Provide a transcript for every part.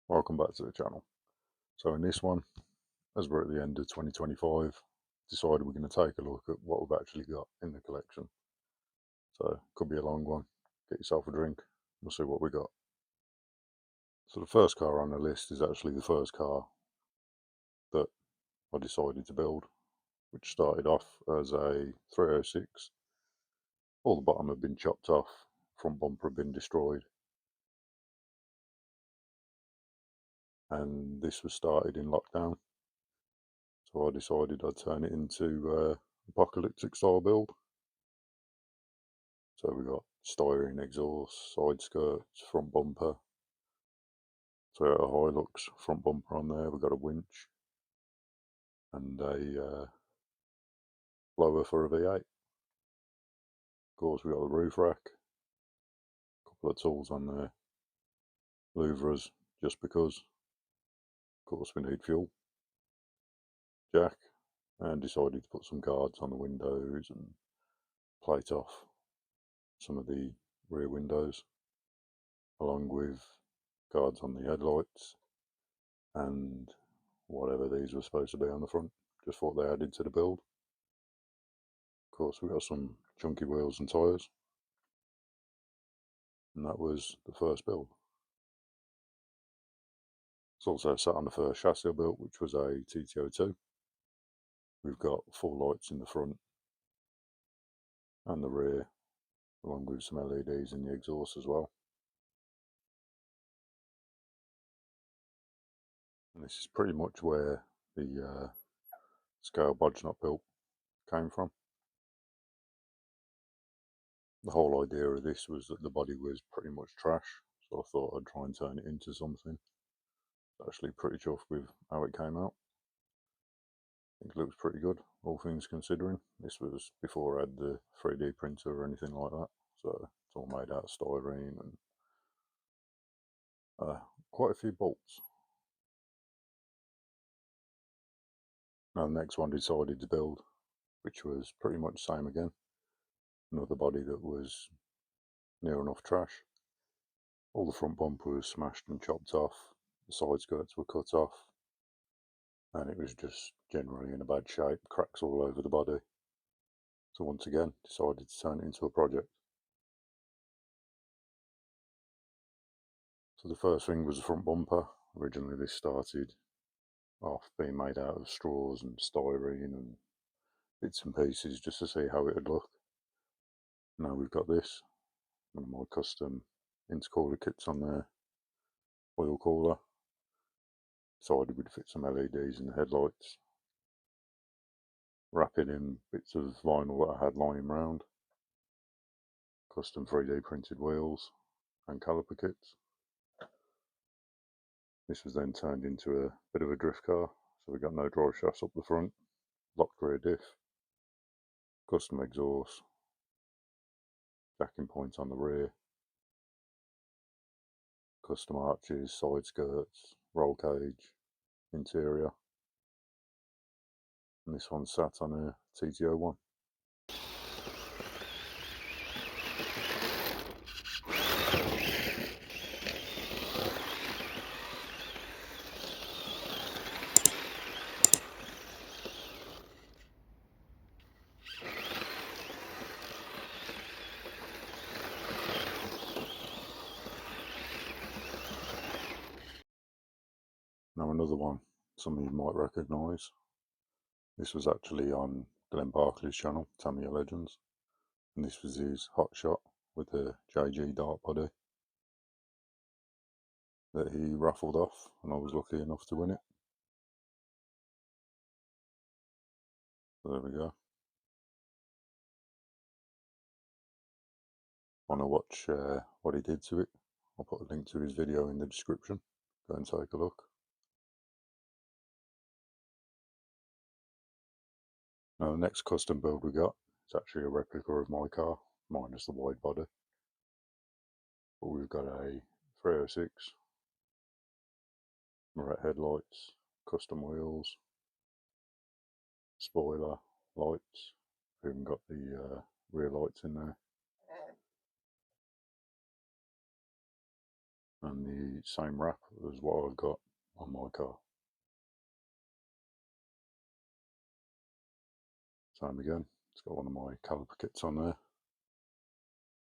Welcome back to the channel. So in this one, as we're at the end of 2025, decided we're going to take a look at what we've actually got in the collection. So it could be a long one. Get yourself a drink, we'll see what we got. So the first car on the list is actually the first car that I decided to build, which started off as a 306. All the bottom had been chopped off, front bumper had been destroyed, and this was started in lockdown. So I decided I'd turn it into apocalyptic style build. So we got styrene exhaust, side skirts, front bumper. So a Hilux front bumper on there. We got a winch and a blower for a V8. Of course, we got the roof rack, a couple of tools on there, louvers just because. Of course, we need fuel, jack, and decided to put some guards on the windows and plate off some of the rear windows, along with guards on the headlights and whatever these were supposed to be on the front. Just thought they added to the build. Of course, we got some chunky wheels and tyres, and that was the first build. It's also sat on the first chassis I built, which was a TTO2. We've got 4 lights in the front and the rear, along with some LEDs in the exhaust as well. And this is pretty much where the scale bodge not built came from. The whole idea of this was that the body was pretty much trash, so I thought I'd try and turn it into something. Actually pretty chuffed with how it came out. I think it looks pretty good, all things considering. This was before I had the 3D printer or anything like that, so it's all made out of styrene and quite a few bolts. Now the next one decided to build, which was pretty much the same again. Another body that was near enough trash. All the front bumper was smashed and chopped off, the side skirts were cut off, and it was just generally in a bad shape, cracks all over the body. So once again, decided to turn it into a project. So the first thing was the front bumper. Originally this started off being made out of straws and styrene and bits and pieces just to see how it would look. Now we've got this, one of my custom intercooler kits on there, oil cooler. Decided we'd fit some LEDs in the headlights, wrap it in bits of vinyl that I had lying around, custom 3D printed wheels and caliper kits. This was then turned into a bit of a drift car, so we got no drive shafts up the front, locked rear diff, custom exhaust, jacking point on the rear, custom arches, side skirts, roll cage, interior, and this one sat on a TTO1. Now another one, some of you might recognise. This was actually on Glenn Barkley's channel, Tamiya Legends, and this was his hot shot with the JG dart body that he raffled off, and I was lucky enough to win it. So there we go. Want to watch what he did to it? I'll put a link to his video in the description. Go and take a look. Now the next custom build we got is actually a replica of my car, minus the wide body. But we've got a 306, Moret headlights, custom wheels, spoiler, lights. We've even got the rear lights in there. and the same wrap as what I've got on my car. Same again, it's got one of my caliper kits on there.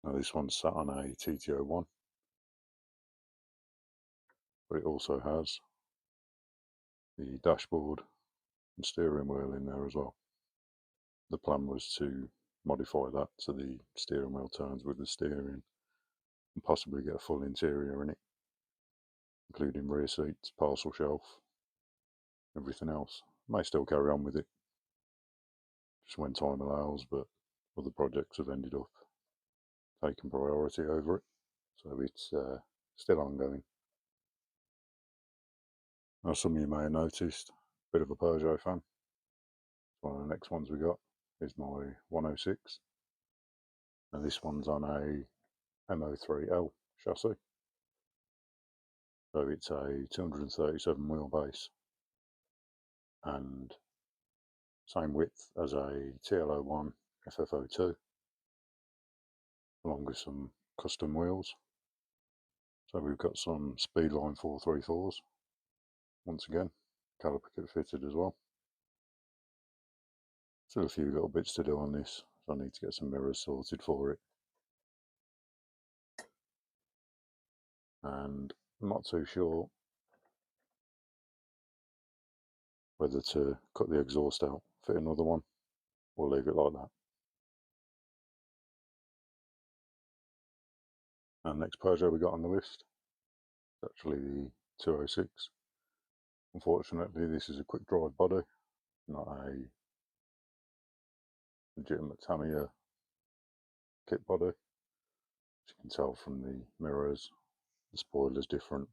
Now this one's sat on a TT01, but it also has the dashboard and steering wheel in there as well. The plan was to modify that so the steering wheel turns with the steering and possibly get a full interior in it, including rear seats, parcel shelf, everything else. May still carry on with it, just when time allows, but other projects have ended up taking priority over it, so it's still ongoing. Now some of you may have noticed, a bit of a Peugeot fan. One of the next ones we got is my 106. Now this one's on a MO3L chassis. So it's a 237 wheelbase and same width as a TL01 FF02, along with some custom wheels. So we've got some Speedline 434s, once again, caliper kit fitted as well. Still a few little bits to do on this, so I need to get some mirrors sorted for it. And I'm not too sure whether to cut the exhaust out, fit another one, or leave it like that. And next Peugeot we got on the list is actually the 206. Unfortunately, this is a quick drive body, not a legitimate Tamiya kit body. As you can tell from the mirrors, the spoiler's different.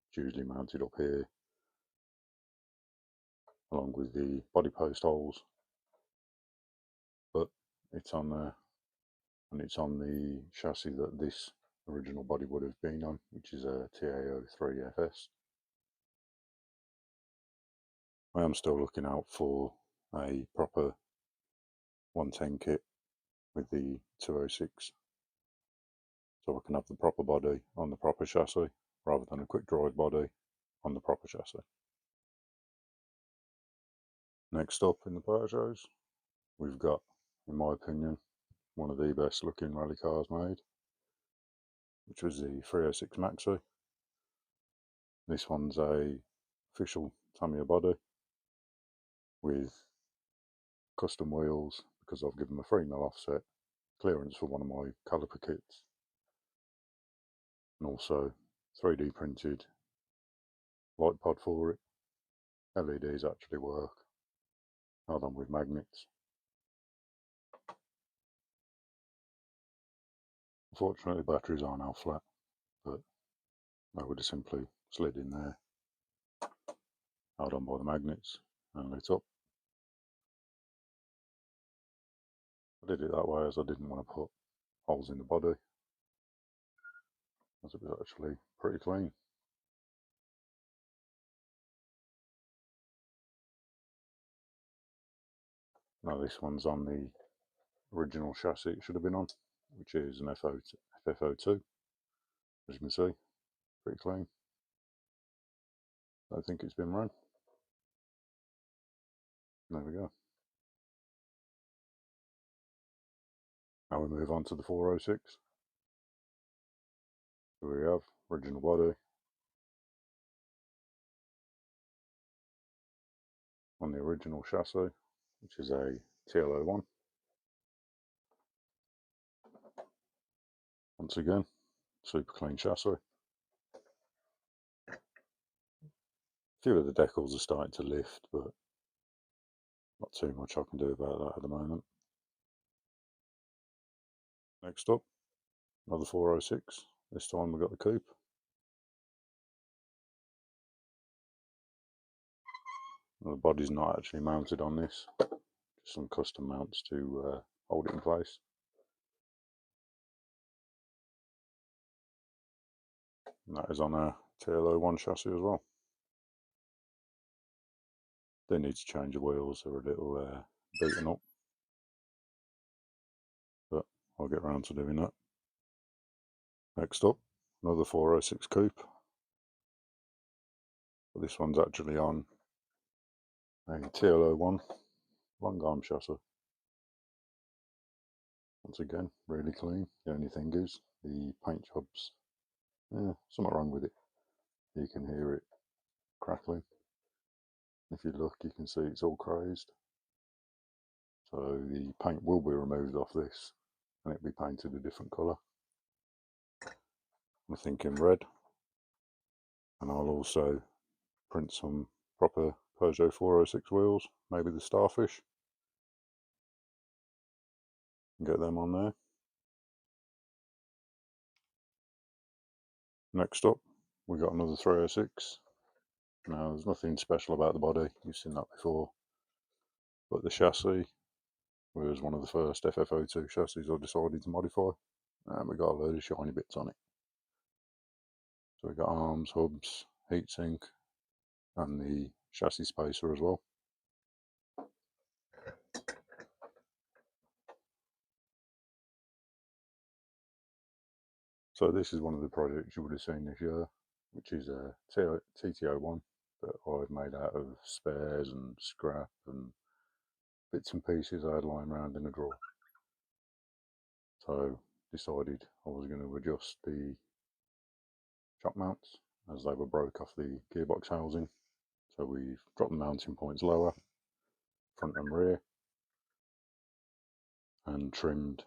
It's usually mounted up here, along with the body post holes. But it's on there, and it's on the chassis that this original body would have been on, which is a TAO3FS. I am still looking out for a proper 110 kit with the 206, so I can have the proper body on the proper chassis rather than a quick drive body on the proper chassis. Next up in the Peugeots, we've got, in my opinion, one of the best looking rally cars made, which was the 306 Maxi. This one's a official Tamiya body with custom wheels because I've given them a 3mm offset, clearance for one of my caliper kits, and also 3D printed light pod for it. LEDs actually work, held on with magnets. Unfortunately, batteries are now flat, but they would have simply slid in there, held on by the magnets, and lit up. I did it that way as I didn't want to put holes in the body, as it was actually pretty clean. Now this one's on the original chassis it should have been on, which is an FF02. As you can see, pretty clean. I don't think it's been run. There we go. Now we move on to the 406. Here we have original body on the original chassis, which is a TL01. Once again, super clean chassis. A few of the decals are starting to lift, but not too much I can do about that at the moment. Next up, another 406. This time we've got the coupe. Well, the body's not actually mounted on this, just some custom mounts to hold it in place. And that is on a TL01 chassis as well. They need to change the wheels, they're a little beaten up, but I'll get around to doing that. Next up, Another 406 coupe, but this one's actually on a TL01 long arm chassis. Once again, really clean. The only thing is the paint jobs, something wrong with it. You can hear it crackling. If you look, you can see it's all crazed. So the paint will be removed off this and it'll be painted a different colour. I'm thinking red, and I'll also print some proper Peugeot 406 wheels, maybe the Starfish, and get them on there. Next up, we got another 306. Now, there's nothing special about the body, you've seen that before, but the chassis was one of the first FFO2 chassis I decided to modify, and we got a load of shiny bits on it. So we got arms, hubs, heatsink, and the chassis spacer as well. So this is one of the projects you would have seen this year, which is a TTO1 that I've made out of spares and scrap and bits and pieces I had lying around in a drawer. So decided I was going to adjust the shock mounts as they were broke off the gearbox housing. So we've dropped the mounting points lower, front and rear, and trimmed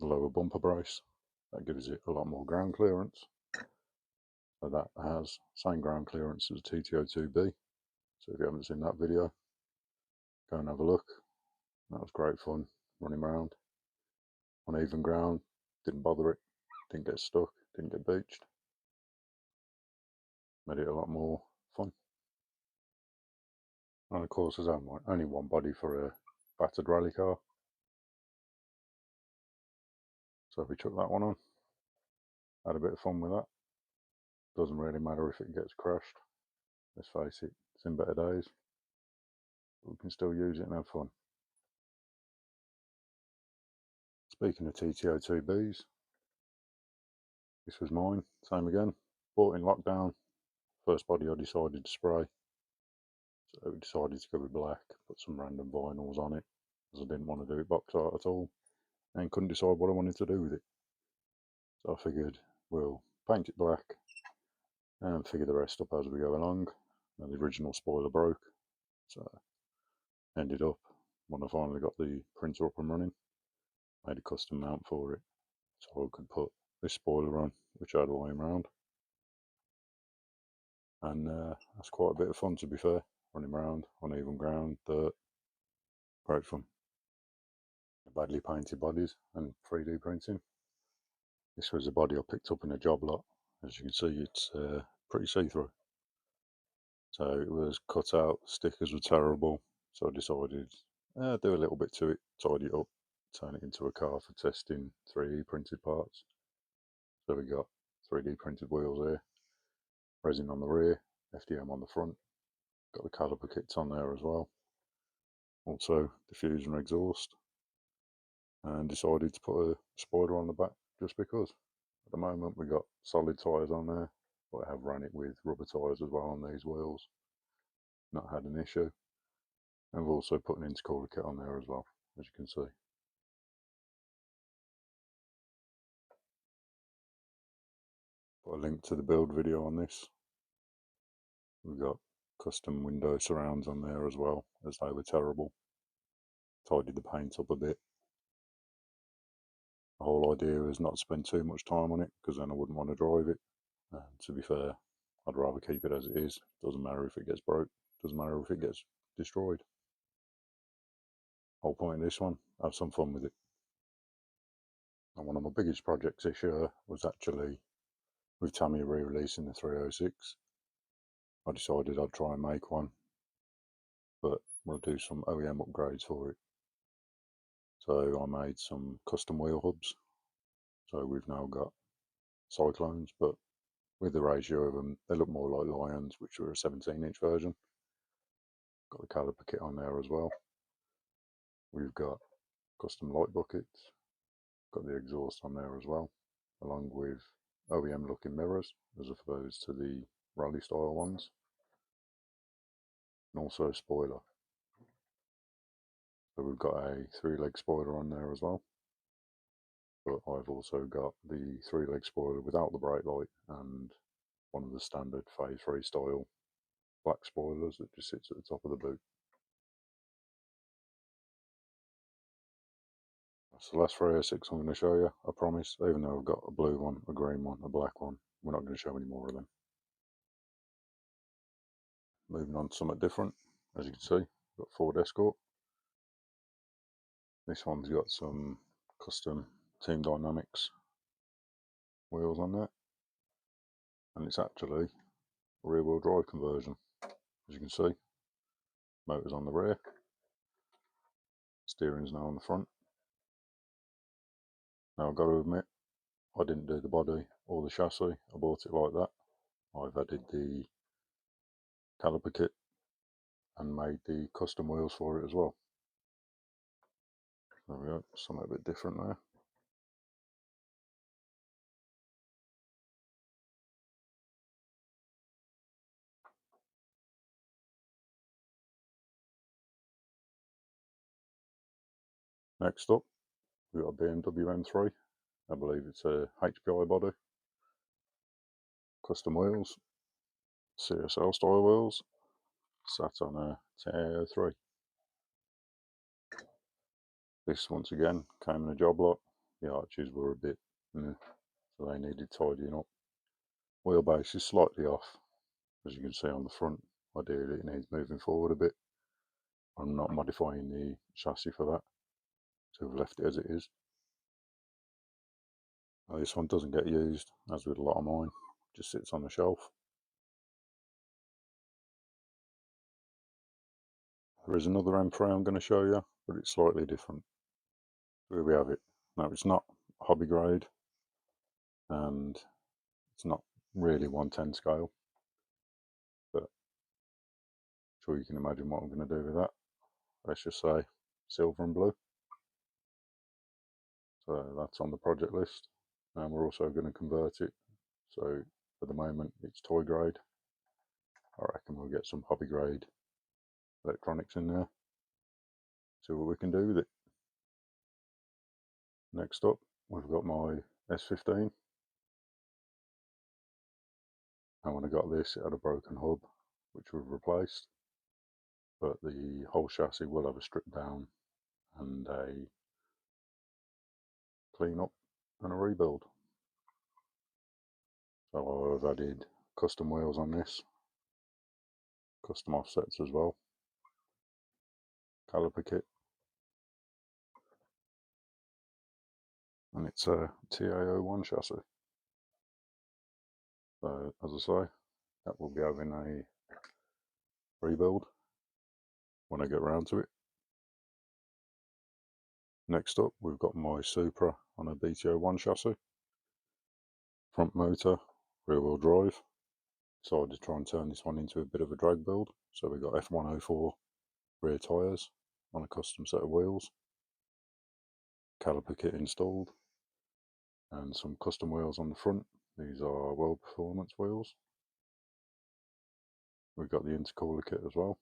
the lower bumper brace. That gives it a lot more ground clearance. So that has same ground clearance as TTO2B. So if you haven't seen that video, go and have a look. That was great fun running around on even ground. Didn't bother it, didn't get stuck, didn't get beached. Made it a lot more fun. And of course, there's only one body for a battered rally car. So we chucked that one on. Had a bit of fun with that. Doesn't really matter if it gets crashed. Let's face it, it's in better days. But we can still use it and have fun. Speaking of TTO2Bs, this was mine, same again. Bought in lockdown. First body I decided to spray. So we decided to go with black, put some random vinyls on it, as I didn't want to do it box art at all, and couldn't decide what I wanted to do with it. So I figured we'll paint it black and figure the rest up as we go along. Now the original spoiler broke, so ended up, when I finally got the printer up and running, made a custom mount for it, so I could put this spoiler on, which I had lying around. And that's quite a bit of fun, to be fair, running around on even ground, dirt, great fun. Badly painted bodies and 3D printing. This was a body I picked up in a job lot. As you can see, it's pretty see-through. So it was cut out, stickers were terrible, so I decided do a little bit to it, tidy it up, turn it into a car for testing 3D printed parts. So we got 3D printed wheels here, resin on the rear, FDM on the front, got the caliper kits on there as well, also diffuser and exhaust, and decided to put a spoiler on the back just because. At the moment we got solid tyres on there, but I have ran it with rubber tyres as well on these wheels, not had an issue. And we've also put an intercooler kit on there as well, as you can see. Put a link to the build video on this. We've got custom window surrounds on there as well, as they were terrible. Tidied the paint up a bit. The whole idea is not to spend too much time on it, because then I wouldn't want to drive it. To be fair, I'd rather keep it as it is. Doesn't matter if it gets broke, doesn't matter if it gets destroyed. Whole point of this one, have some fun with it. And one of my biggest projects this year was actually with Tamiya re-releasing the 306. I decided I'd try and make one, but we'll do some OEM upgrades for it. So I made some custom wheel hubs. So we've now got Cyclones, but with the ratio of them, they look more like Lions, which are a 17-inch version. Got the caliper kit on there as well. We've got custom light buckets, got the exhaust on there as well, along with OEM looking mirrors as opposed to the rally style ones, and also spoiler. So we've got a 3-leg spoiler on there as well, but I've also got the 3-leg spoiler without the brake light and one of the standard phase 3 style black spoilers that just sits at the top of the boot. That's the last 306 I'm going to show you, I promise, even though I've got a blue one, a green one, a black one. We're not going to show any more of them. Moving on to something different, as you can see, we've got Ford Escort. This one's got some custom Team Dynamics wheels on there, and it's actually a rear wheel drive conversion. As you can see, motor's on the rear, steering's now on the front. Now I've got to admit, I didn't do the body or the chassis, I bought it like that. I've added the caliper kit and made the custom wheels for it as well. There we go, something a bit different there. Next up, we've got a BMW M3. I believe it's a HPI body. Custom wheels, CSL style wheels, sat on a TAO3. This once again came in a job lot. The arches were a bit so they needed tidying up. Wheelbase is slightly off, as you can see on the front. Ideally it needs moving forward a bit. I'm not modifying the chassis for that, so we've left it as it is. Now this one doesn't get used, as with a lot of mine, just sits on the shelf. There is another M3 I'm going to show you, but it's slightly different. Here we have it. Now it's not hobby grade, and it's not really 110 scale, but I'm sure you can imagine what I'm going to do with that. Let's just say silver and blue. So that's on the project list, and we're also going to convert it. So for the moment it's toy grade. I reckon we'll get some hobby grade electronics in there, see what we can do with it. Next up, we've got my S15, and when I got this it had a broken hub which we've replaced, but the whole chassis will have a strip down and a clean up and a rebuild. So I've added custom wheels on this, custom offsets as well, caliper kit, and it's a TAO1 chassis. So as I say, that will be having a rebuild when I get around to it. Next up, we've got my Supra on a BTO1 chassis, front motor, rear wheel drive. Decided to try and turn this one into a bit of a drag build. So we've got F104 rear tyres on a custom set of wheels, caliper kit installed, and some custom wheels on the front. These are World Performance wheels. We've got the intercooler kit as well,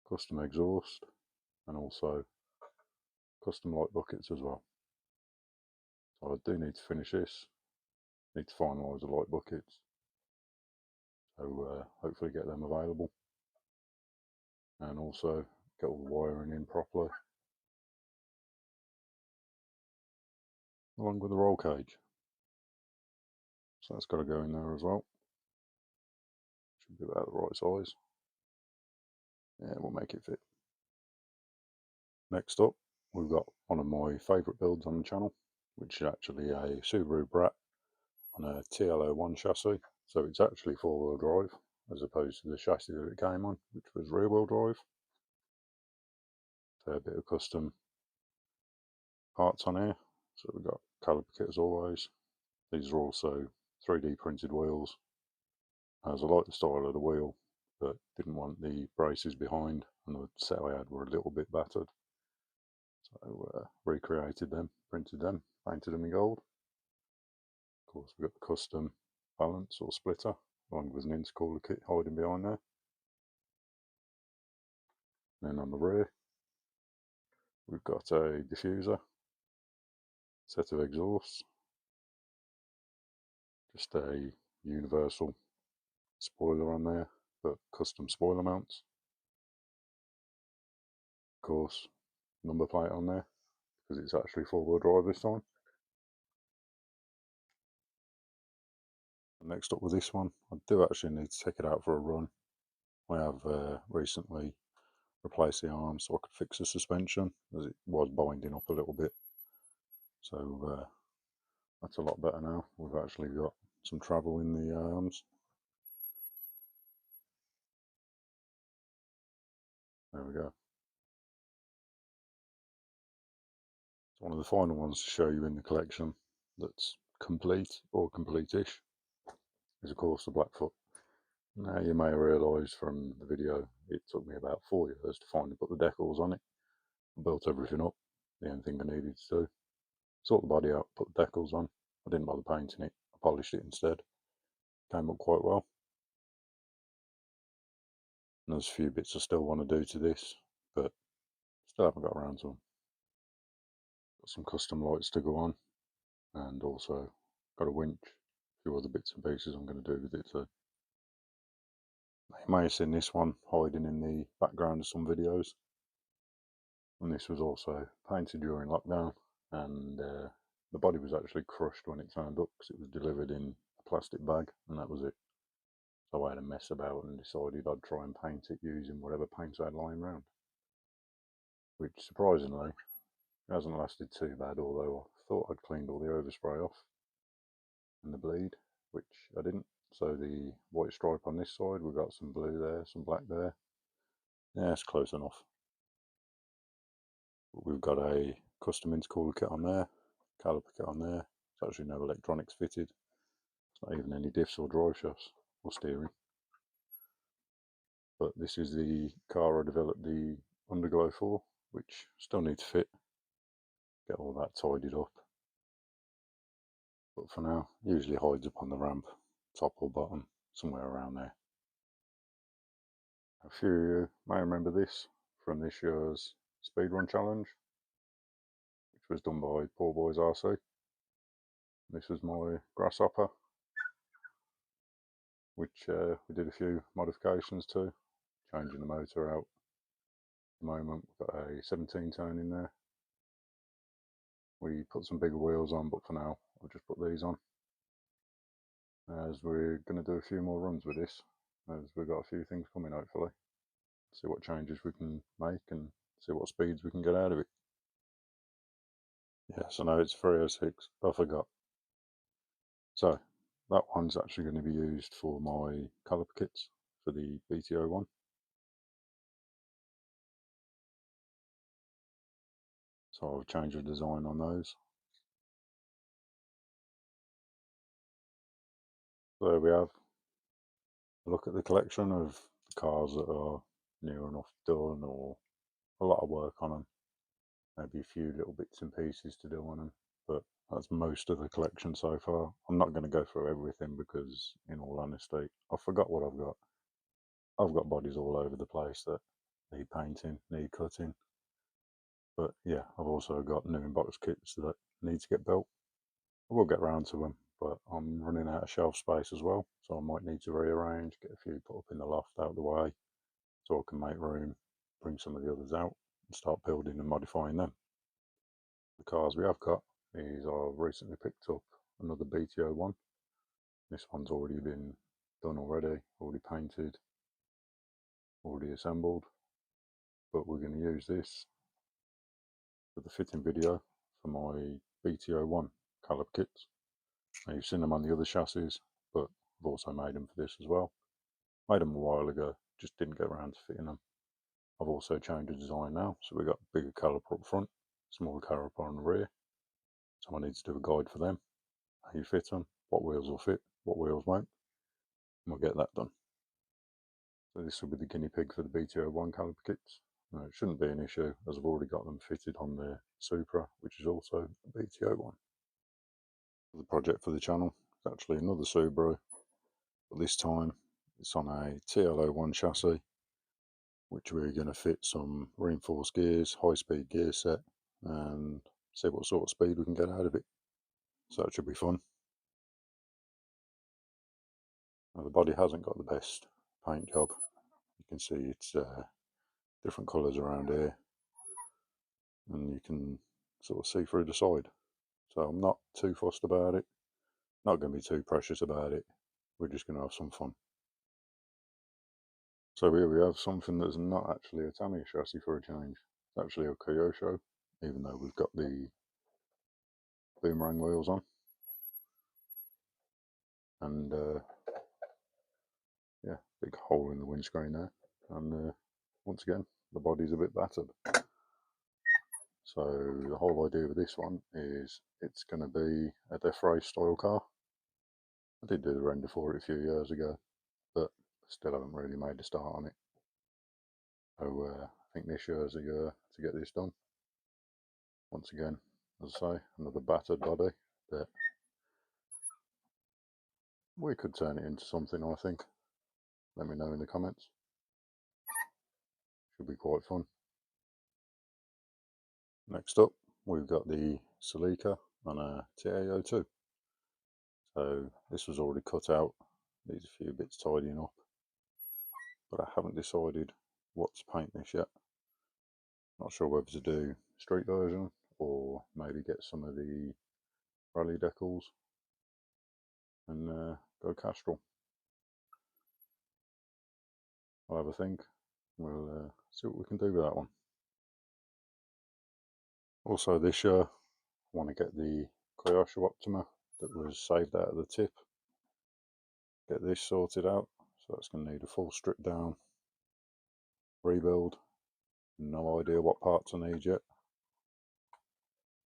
custom exhaust, and also custom light buckets as well. So I do need to finish this, need to finalise the light buckets, so hopefully get them available, and also get all the wiring in properly, along with the roll cage. So that's got to go in there as well. Should be about the right size. Yeah, we'll make it fit. Next up, we've got one of my favourite builds on the channel, which is actually a Subaru Brat on a TLO1 chassis. So it's actually 4-wheel drive, as opposed to the chassis that it came on, which was rear-wheel drive. So a bit of custom parts on here. So we've got caliper kit as always. These are also 3D printed wheels, as I like the style of the wheel, but didn't want the braces behind, and the set I had were a little bit battered. So recreated them, printed them, painted them in gold. Of course, we've got the custom balance or splitter, along with an intercooler kit hiding behind there. And then on the rear, we've got a diffuser, set of exhausts, just a universal spoiler on there, but custom spoiler mounts. Of course, number plate on there, because it's actually four-wheel drive this time. Next up with this one, I do actually need to take it out for a run. I have recently replaced the arms so I could fix the suspension, as it was binding up a little bit. So that's a lot better now. We've actually got some travel in the arms. There we go. It's one of the final ones to show you in the collection that's complete or complete-ish, is of course the Blackfoot. Now you may realise from the video it took me about 4 years to finally put the decals on it. I built everything up, the only thing I needed to do. Sort the body out, put the decals on. I didn't bother painting it, I polished it instead. Came up quite well. And there's a few bits I still want to do to this, but still haven't got around to them. Got some custom lights to go on, and also got a winch, a few other bits and pieces I'm going to do with it too. You may have seen this one hiding in the background of some videos, and this was also painted during lockdown, and the body was actually crushed when it turned up because it was delivered in a plastic bag, and that was it. So I had a mess about and decided I'd try and paint it using whatever paints I had lying around, which surprisingly hasn't lasted too bad, although I thought I'd cleaned all the overspray off and the bleed, which I didn't. So the white stripe on this side, we've got some blue there, some black there. Yeah, it's close enough. But we've got a custom intercooler kit on there, caliper kit on there. There's actually no electronics fitted. It's not even any diffs or drive shafts or steering. But this is the car I developed the underglow for, which still needs to fit. Get all that tidied up. But for now, usually hides up on the ramp, top or bottom, somewhere around there. A few of you may remember this from this year's speedrun challenge, which was done by PoorBoysRC. This was my grasshopper, which we did a few modifications to, changing the motor out. At the moment we've got a 17 tone in there. We put some bigger wheels on, but for now I'll just put these on, as we're going to do a few more runs with this, as we've got a few things coming hopefully. See what changes we can make and see what speeds we can get out of it. Yes, I know it's 306, I forgot. So that one's actually going to be used for my caliper kits for the BTO one. So I'll change the design on those. So there we have a look at the collection of the cars that are near enough done, or a lot of work on them. Maybe a few little bits and pieces to do on them, but that's most of the collection so far. I'm not going to go through everything because, in all honesty, I forgot what I've got. I've got bodies all over the place that need painting, need cutting. But yeah, I've also got new in-box kits that need to get built. I will get round to them, but I'm running out of shelf space as well, so I might need to rearrange, get a few put up in the loft out of the way, so I can make room, bring some of the others out, and start building and modifying them. The cars we have got is I've recently picked up another BTO one. This one's already been done already painted, already assembled, but we're going to use this for the fitting video for my BTO one caliper kits. Now you've seen them on the other chassis, but I've also made them for this as well. Made them a while ago, just didn't get around to fitting them. I've also changed the design now, so we've got bigger caliper up front, smaller caliper on the rear. So I need to do a guide for them, how you fit them, what wheels will fit, what wheels won't, and we'll get that done. So this will be the guinea pig for the BTO one caliper kits. No, it shouldn't be an issue, as I've already got them fitted on the Supra, which is also a BTO one. The project for the channel. It's actually another Subaru, but this time it's on a TL01 chassis, which we're going to fit some reinforced gears, high-speed gear set, and see what sort of speed we can get out of it. So that should be fun. Now, the body hasn't got the best paint job. You can see it's different colours around here, and you can sort of see through the side. So I'm not too fussed about it, not going to be too precious about it. We're just going to have some fun. So here we have something that's not actually a Tamiya chassis for a change. It's actually a Kyosho, even though we've got the boomerang wheels on. And yeah, big hole in the windscreen there. And once again, the body's a bit battered. So the whole idea with this one is it's going to be a death race style car. I did do the render for it a few years ago, but still haven't really made a start on it. So I think this year's the year to get this done. Once again, as I say, another battered body, but we could turn it into something, I think. Let me know in the comments. Should be quite fun. Next up, we've got the Celica on a TAO2. So this was already cut out, needs a few bits tidying up, but I haven't decided what to paint this yet. Not sure whether to do street version or maybe get some of the rally decals and go Castrol. I'll have a think. We'll see what we can do with that one. Also this year, I want to get the Kyosho Optima that was saved out of the tip. Get this sorted out. So that's going to need a full strip down, rebuild. No idea what parts I need yet.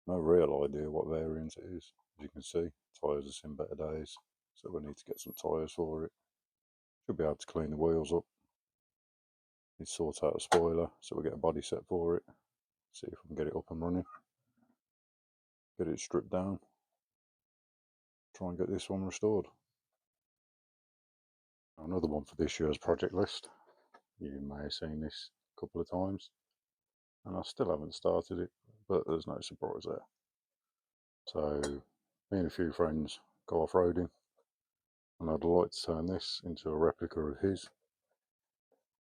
No real idea what variant it is. As you can see, tyres are seen better days, so we need to get some tyres for it. Should be able to clean the wheels up. Need to sort out a spoiler, so we'll get a body set for it. See if we can get it up and running. Get it stripped down. Try and get this one restored. Another one for this year's project list. You may have seen this a couple of times, and I still haven't started it, but there's no surprise there. So, me and a few friends go off-roading, and I'd like to turn this into a replica of his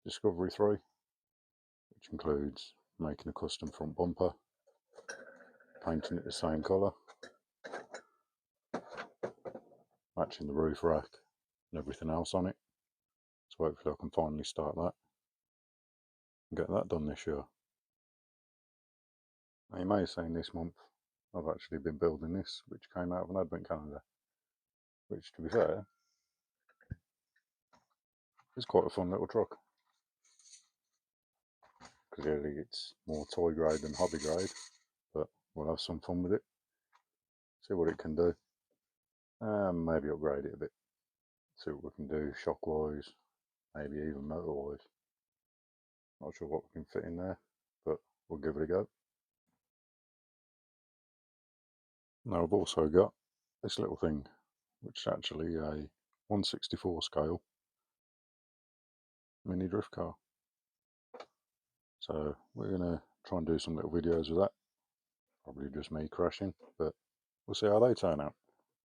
Discovery 3, which includes making a custom front bumper, painting it the same colour, matching the roof rack and everything else on it. So hopefully I can finally start that and get that done this year. Now you may have seen this month I've actually been building this, which came out of an advent calendar, which to be fair is quite a fun little truck. Clearly it's more toy grade than hobby grade, but we'll have some fun with it, see what it can do, and maybe upgrade it a bit, see what we can do shock wise, maybe even motor wise. Not sure what we can fit in there, but we'll give it a go. Now I've also got this little thing, which is actually a 1/64 scale mini drift car. So we're going to try and do some little videos with that. Probably just me crashing, but we'll see how they turn out.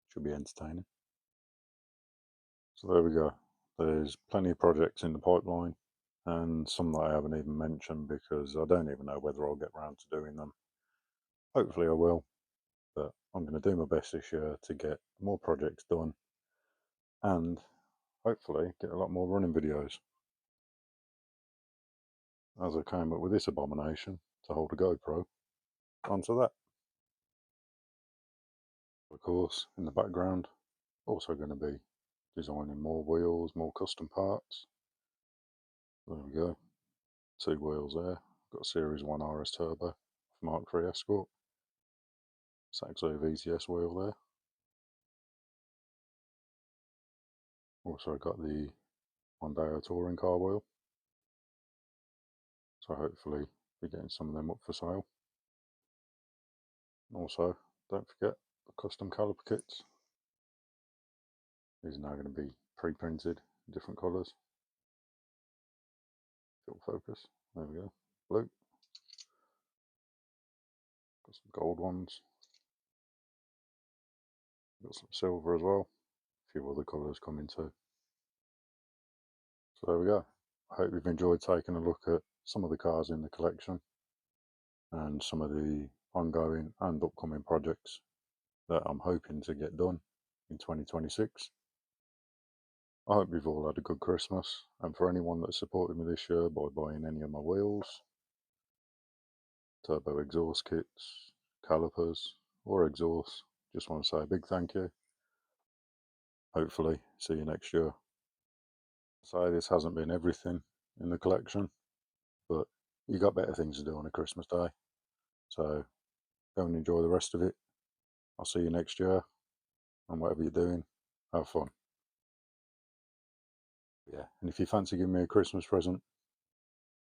Should be entertaining. So there we go. There's plenty of projects in the pipeline, and some that I haven't even mentioned because I don't even know whether I'll get round to doing them. Hopefully I will, but I'm going to do my best this year to get more projects done and hopefully get a lot more running videos. As I came up with this abomination to hold a GoPro onto that. Of course, in the background, also going to be designing more wheels, more custom parts. There we go, 2 wheels there. Got a Series 1 RS Turbo Mark III Escort. Saxo VTS wheel there. Also got the Mondeo touring car wheel. So hopefully be getting some of them up for sale. Also, don't forget custom caliper kits. These are now going to be pre-printed, different colours. Fill focus. There we go. Blue. Got some gold ones. Got some silver as well. A few other colours coming too. So there we go. I hope you've enjoyed taking a look at some of the cars in the collection and some of the ongoing and upcoming projects that I'm hoping to get done in 2026. I hope you've all had a good Christmas, and for anyone that supported me this year by buying any of my wheels, turbo exhaust kits, calipers or exhaust, just want to say a big thank you. Hopefully see you next year. So this hasn't been everything in the collection, but you got better things to do on a Christmas day, so go and enjoy the rest of it. I'll see you next year, and whatever you're doing, have fun. Yeah, and if you fancy giving me a Christmas present,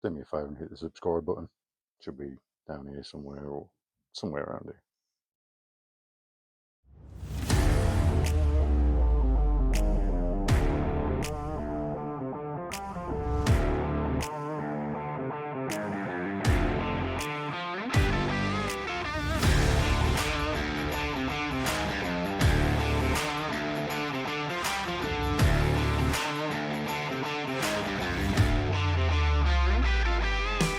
do me a favour and hit the subscribe button. It should be down here somewhere or somewhere around here.